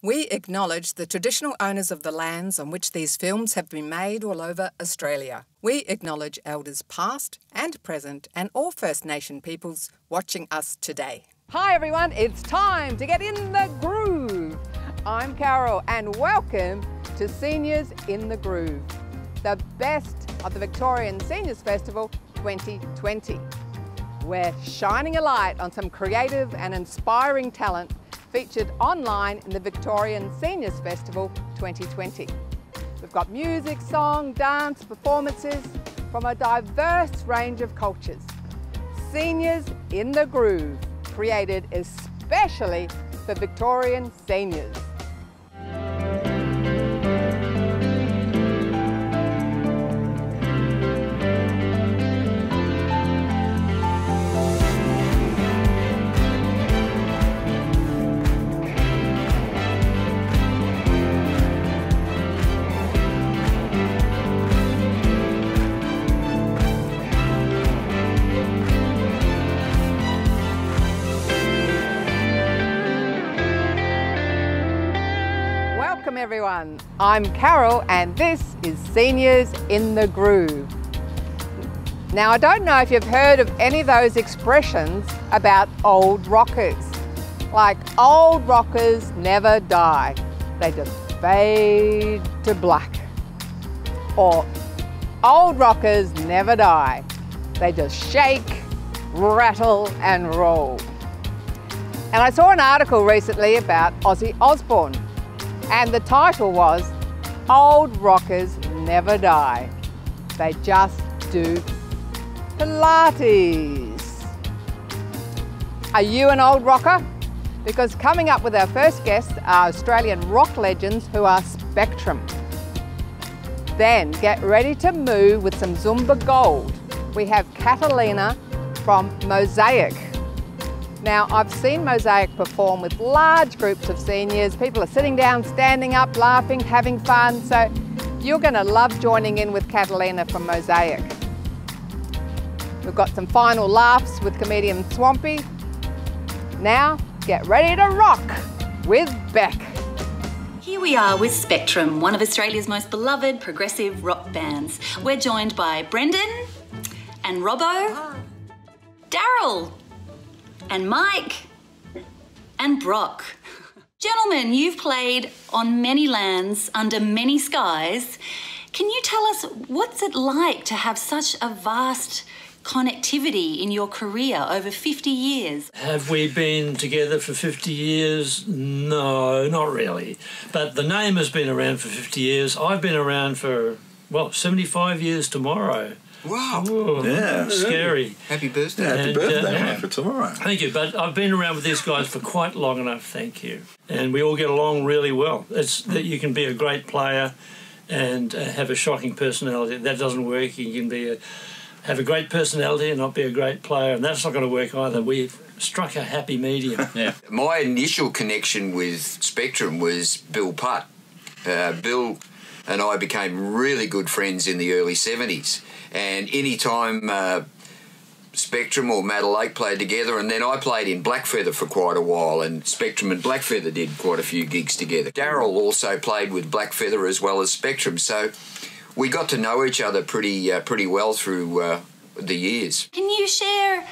We acknowledge the traditional owners of the lands on which these films have been made all over Australia. We acknowledge elders past and present and all First Nation peoples watching us today. Hi everyone, it's time to get in the groove. I'm Carol and welcome to Seniors in the Groove, the best of the Victorian Seniors Festival 2020. We're shining a light on some creative and inspiring talent featured online in the Victorian Seniors Festival 2020. We've got music, song, dance, performances from a diverse range of cultures. Seniors in the Groove, created especially for Victorian seniors. Welcome everyone, I'm Carol and this is Seniors in the Groove. Now I don't know if you've heard of any of those expressions about old rockers. Like old rockers never die, they just fade to black. Or old rockers never die, they just shake, rattle and roll. And I saw an article recently about Ozzy Osbourne. And the title was, Old Rockers Never Die, They Just Do Pilates. Are you an old rocker? Because coming up with our first guest are Australian rock legends who are Spectrum. Then get ready to move with some Zumba gold. We have Catalina from Mosaic. Now, I've seen Mosaic perform with large groups of seniors. People are sitting down, standing up, laughing, having fun. So you're going to love joining in with Catalina from Mosaic. We've got some final laughs with comedian Swampy. Now, get ready to rock with Beck. Here we are with Spectrum, one of Australia's most beloved progressive rock bands. We're joined by Brendan and Robbo, Daryl, and Mike, and Brock. Gentlemen, you've played on many lands, under many skies. Can you tell us what's it like to have such a vast connectivity in your career over 50 years? Have we been together for 50 years? No, not really. But the name has been around for 50 years. I've been around for, well, 75 years tomorrow. Wow. Ooh, yeah. Scary. Happy birthday. Yeah, happy birthday, mate, for tomorrow. Thank you, but I've been around with these guys for quite long enough, thank you. And we all get along really well. It's that you can be a great player and have a shocking personality. That doesn't work. You can have a great personality and not be a great player, and that's not going to work either. We've struck a happy medium. Yeah. My initial connection with Spectrum was Bill Putt. Bill and I became really good friends in the early 70s. And any time Spectrum or Madder Lake played together, and then I played in Blackfeather for quite a while, and Spectrum and Blackfeather did quite a few gigs together. Daryl also played with Blackfeather as well as Spectrum, so we got to know each other pretty well through the years. Can you share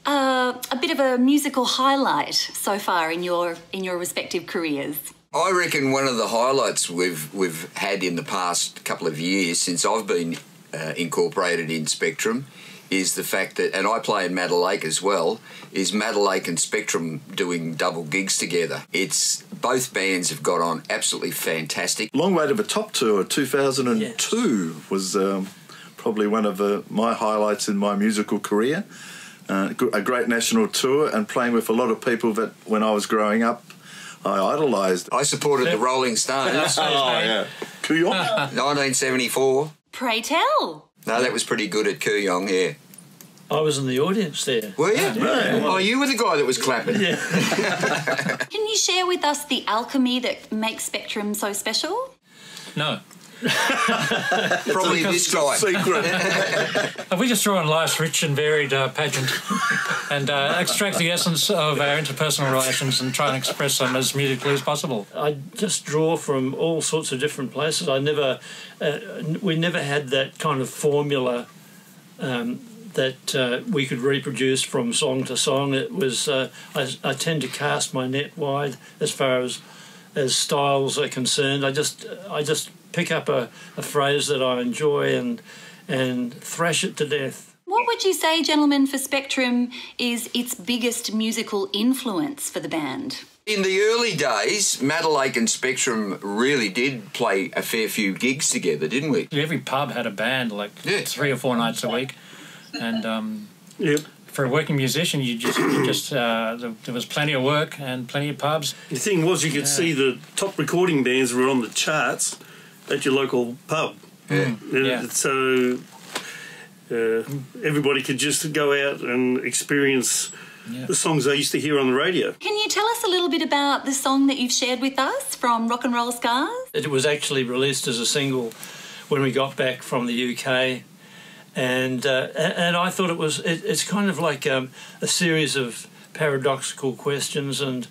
a bit of a musical highlight so far in your respective careers? I reckon one of the highlights we've had in the past couple of years since I've been incorporated in Spectrum is the fact that, and I play in Madder Lake as well, is Madder Lake and Spectrum doing double gigs together. It's both bands have got on absolutely fantastic. Long Way to the Top tour 2002 was probably one of my highlights in my musical career. A great national tour and playing with a lot of people that when I was growing up I idolised. I supported the Rolling Stones. Oh yeah, Kooyong, 1974. Pray tell. No, that was pretty good at Kooyong, yeah. I was in the audience there. Were you? Yeah. Oh, you were the guy that was clapping. Yeah. Can you share with us the alchemy that makes Spectrum so special? No. Probably this guy. Secret. We just draw on life's rich and varied pageant and extract the essence of our interpersonal relations and try and express them as musically as possible. I just draw from all sorts of different places. We never had that kind of formula that we could reproduce from song to song. It was I tend to cast my net wide as far as styles are concerned. I just pick up a phrase that I enjoy and thrash it to death. What would you say, gentlemen, for Spectrum is its biggest musical influence for the band? In the early days, Madeleine and Spectrum really did play a fair few gigs together, didn't we? Every pub had a band, like 3 or 4 nights a week, and for a working musician, there was plenty of work and plenty of pubs. The thing was, you could see the top recording bands were on the charts at your local pub. So everybody could just go out and experience the songs they used to hear on the radio. Can you tell us a little bit about the song that you've shared with us from Rock and Roll Scars? It was actually released as a single when we got back from the UK, and I thought it's kind of like a series of paradoxical questions, and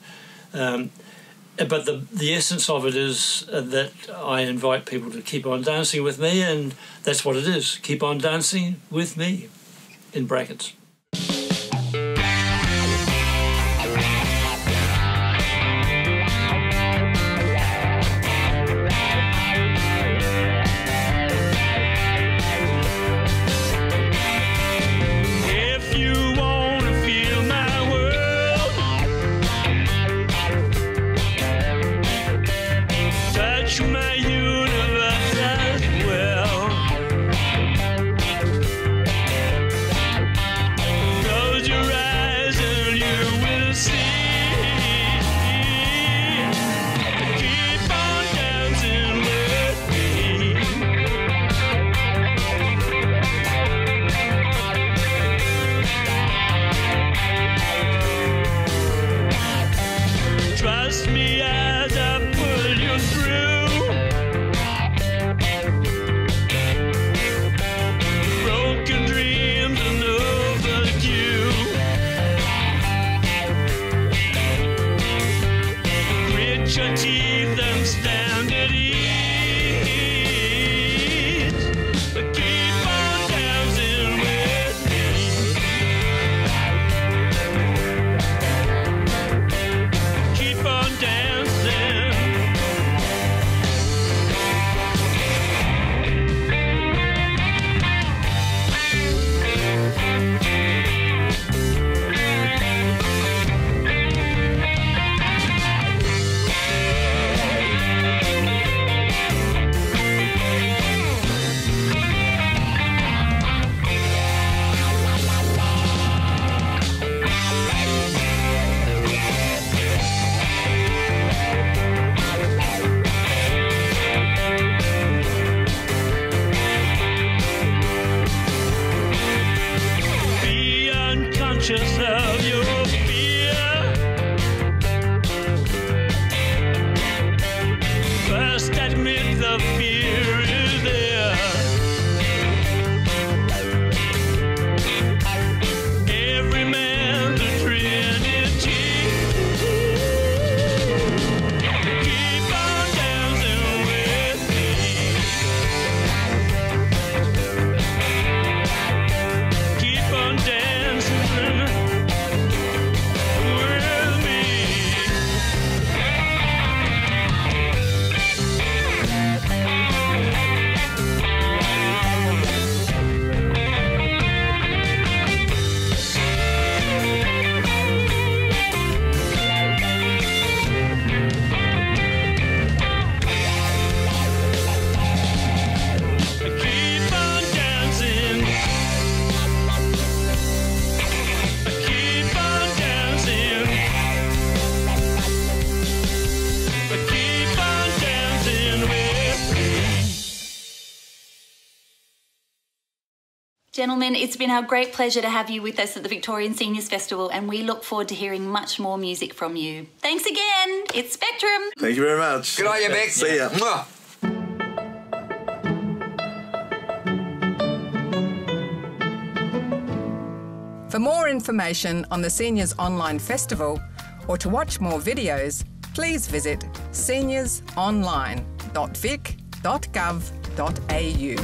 but the essence of it is that I invite people to keep on dancing with me, and that's what it is. Keep on dancing with me, in brackets. Gentlemen, it's been our great pleasure to have you with us at the Victorian Seniors Festival, and we look forward to hearing much more music from you. Thanks again. It's Spectrum. Thank you very much. Good on you, Beck. See ya. Mwah. For more information on the Seniors Online Festival or to watch more videos, please visit seniorsonline.vic.gov.au.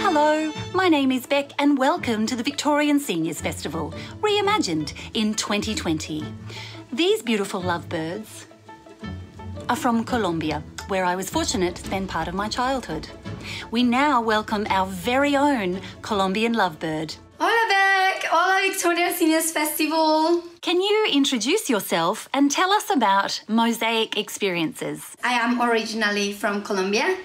Hello, my name is Beck and welcome to the Victorian Seniors Festival, reimagined in 2020. These beautiful lovebirds are from Colombia, where I was fortunate to spend part of my childhood. We now welcome our very own Colombian lovebird. Hola Beck! Hola Victorian Seniors Festival! Can you introduce yourself and tell us about Mosaic Experiences? I am originally from Colombia.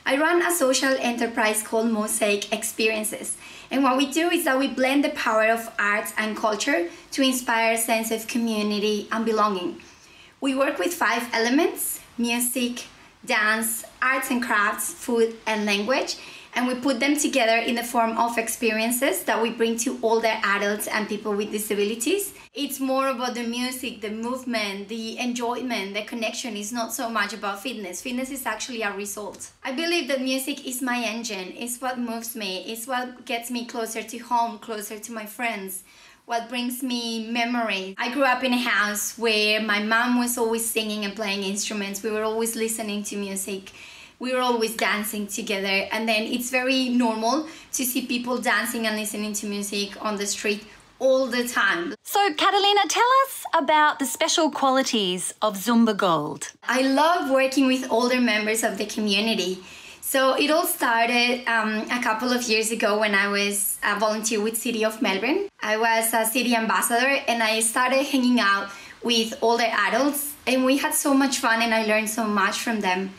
I run a social enterprise called Mosaic Experiences. And what we do is that we blend the power of art and culture to inspire a sense of community and belonging. We work with 5 elements: music, dance, arts and crafts, food and language. And we put them together in the form of experiences that we bring to older adults and people with disabilities. It's more about the music, the movement, the enjoyment, the connection. It's not so much about fitness. Fitness is actually a result. I believe that music is my engine. It's what moves me. It's what gets me closer to home, closer to my friends. What brings me memory. I grew up in a house where my mom was always singing and playing instruments. We were always listening to music. We were always dancing together, and then it's very normal to see people dancing and listening to music on the street all the time. So, Catalina, tell us about the special qualities of Zumba Gold. I love working with older members of the community. So it all started a couple of years ago when I was a volunteer with City of Melbourne. I was a city ambassador and I started hanging out with older adults, and we had so much fun and I learned so much from them.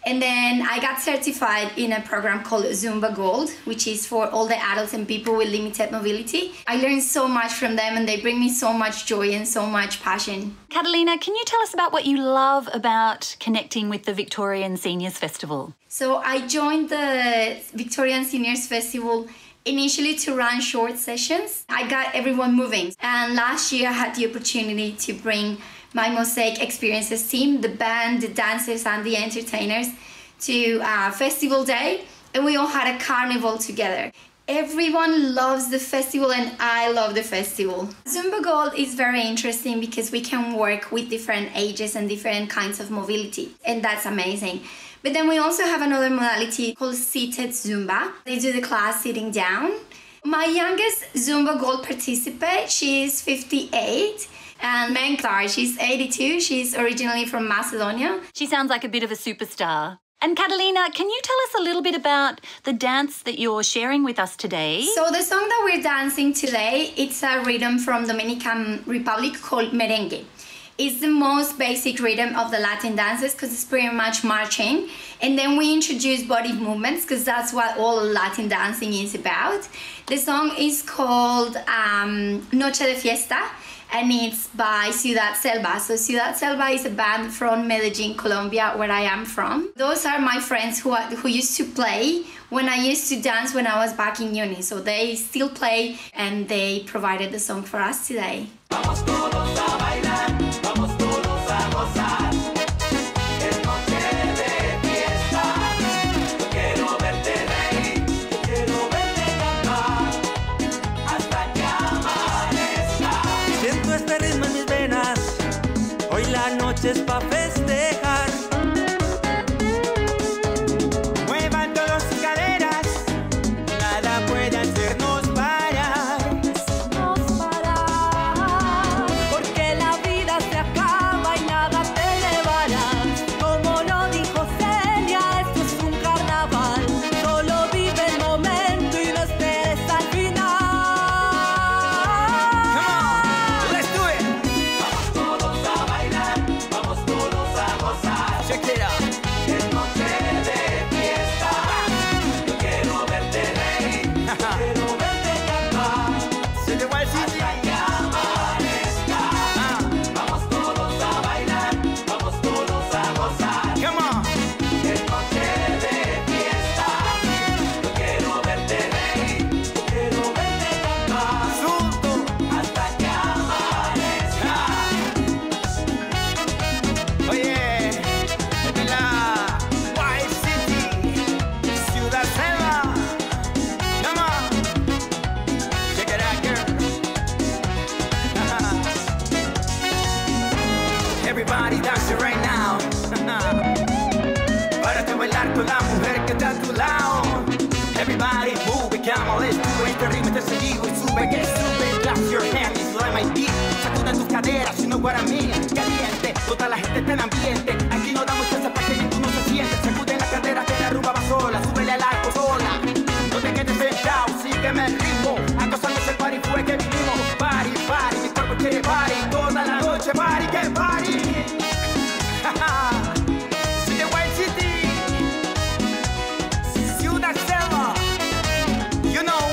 And then I got certified in a program called Zumba Gold, which is for older adults and people with limited mobility. I learned so much from them and they bring me so much joy and so much passion. Catalina, can you tell us about what you love about connecting with the Victorian Seniors Festival? So I joined the Victorian Seniors Festival initially to run short sessions. I got everyone moving. And last year I had the opportunity to bring my Mosaic Experiences team, the band, the dancers and the entertainers, to festival day, and we all had a carnival together. Everyone loves the festival and I love the festival. Zumba Gold is very interesting because we can work with different ages and different kinds of mobility, and that's amazing. But then we also have another modality called seated Zumba. They do the class sitting down. My youngest Zumba Gold participant, she's 58. And Menkar, she's 82. She's originally from Macedonia. She sounds like a bit of a superstar. And Catalina, can you tell us a little bit about the dance that you're sharing with us today? So the song that we're dancing today, it's a rhythm from Dominican Republic called merengue. It's the most basic rhythm of the Latin dances because it's pretty much marching. And then we introduce body movements because that's what all Latin dancing is about. The song is called Noche de Fiesta, and it's by Ciudad Selva. So Ciudad Selva is a band from Medellin, Colombia, where I am from. Those are my friends who used to play when I used to dance when I was back in uni. So they still play and they provided the song for us today. Vamos todos a bailar, vamos todos a gozar. Es noche de fiesta. Quiero verte reír, quiero verte cantar hasta que amanezca. Siento este ritmo en mis venas. Hoy la noche es pa' festejar. Muevan todos sus caderas. Nada puede hacernos parar. Porque la vida se acaba y nada te llevará. Como lo dijo Celia, esto es un carnaval. Solo vive el momento y no esperes al final. Come on, let's do it. Vamos todos a bailar, vamos todos a gozar. seguido y sube, que sube. Clap your hands, sube my beat. Sacudan tus caderas, si no Guaramí. Caliente, toda la gente está en ambiente. Aquí no damos chance para que ninguno se siente. Sacuden las caderas que la rumba va sola. Súbele al arco sola. No te quedes sentado, sígueme el ritmo. Acosándose el party fue que vinimos. Party, party, mi cuerpo quiere party. Toda la noche party, que party. See the White City. Ciudad Selva. You know.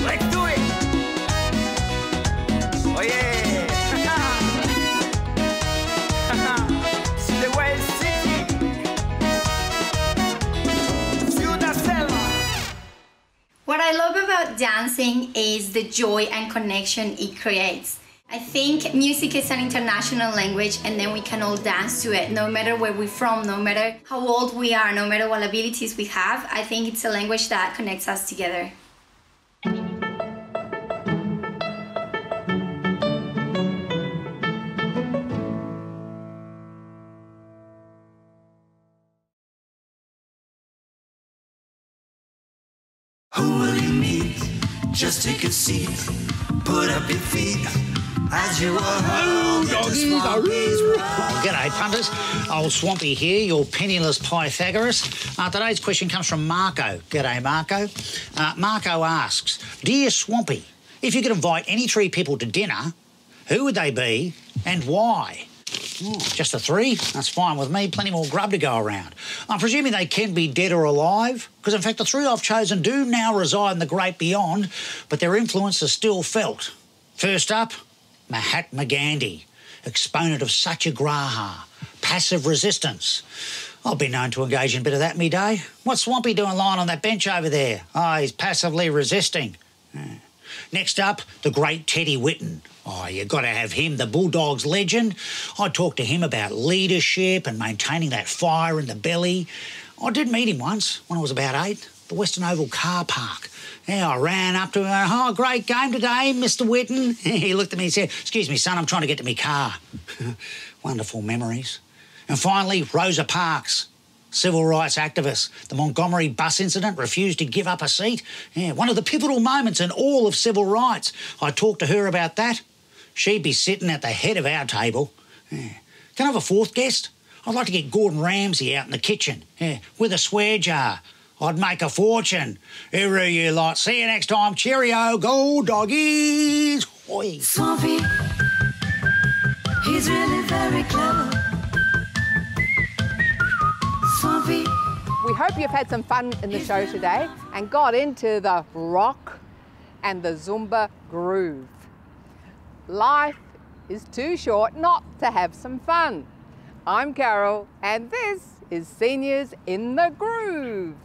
Let's do it. Oh yeah. See the White City. Ciudad Selva. What I love about dancing is the joy and connection it creates. I think music is an international language, and then we can all dance to it, no matter where we're from, no matter how old we are, no matter what abilities we have. I think it's a language that connects us together. Who will you meet? Just take a seat. Put up your feet as you are home. G'day, punters. Old Swampy here, your penniless Pythagoras. Today's question comes from Marco. G'day, Marco. Marco asks, Dear Swampy, if you could invite any three people to dinner, who would they be and why? Just the three? That's fine with me. Plenty more grub to go around. I'm presuming they can be dead or alive, because in fact the three I've chosen do now reside in the great beyond, but their influence is still felt. First up, Mahatma Gandhi, exponent of satyagraha, passive resistance. I've been known to engage in a bit of that me day. What's Swampy doing lying on that bench over there? Oh, he's passively resisting. Next up, the great Teddy Whitten. Oh, you got to have him, the Bulldogs legend. I talked to him about leadership and maintaining that fire in the belly. I did meet him once when I was about 8, the Western Oval car park. Yeah, I ran up to him and, oh, great game today, Mr. Whitten. He looked at me and said, excuse me, son, I'm trying to get to my car. Wonderful memories. And finally, Rosa Parks, civil rights activist. The Montgomery bus incident, refused to give up a seat. Yeah, one of the pivotal moments in all of civil rights. I talked to her about that. She'd be sitting at the head of our table. Yeah. Can I have a fourth guest? I'd like to get Gordon Ramsay out in the kitchen, with a swear jar. I'd make a fortune. Hooroo, you lot. See you next time. Cheerio. Go, doggies. Oi. Swampy, he's really very clever. Swampy. We hope you've had some fun in the show today and got into the rock and the Zumba groove. Life is too short not to have some fun. I'm Carol, and this is Seniors in the Groove.